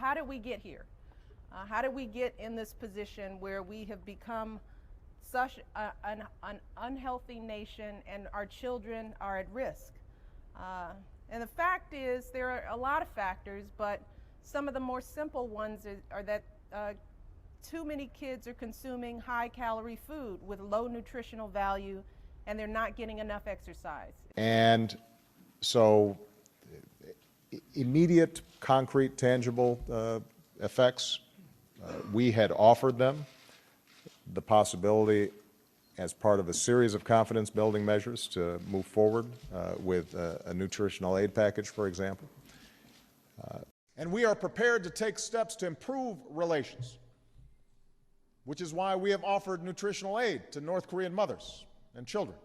how did we get here? How did we get in this position where we have become such an unhealthy nation and our children are at risk? And the fact is, there are a lot of factors, but some of the more simple ones are that too many kids are consuming high-calorie food with low nutritional value, and they're not getting enough exercise. And so immediate, concrete, tangible effects, we had offered them the possibility as part of a series of confidence-building measures to move forward with a nutritional aid package, for example. And we are prepared to take steps to improve relations, which is why we have offered nutritional aid to North Korean mothers and children.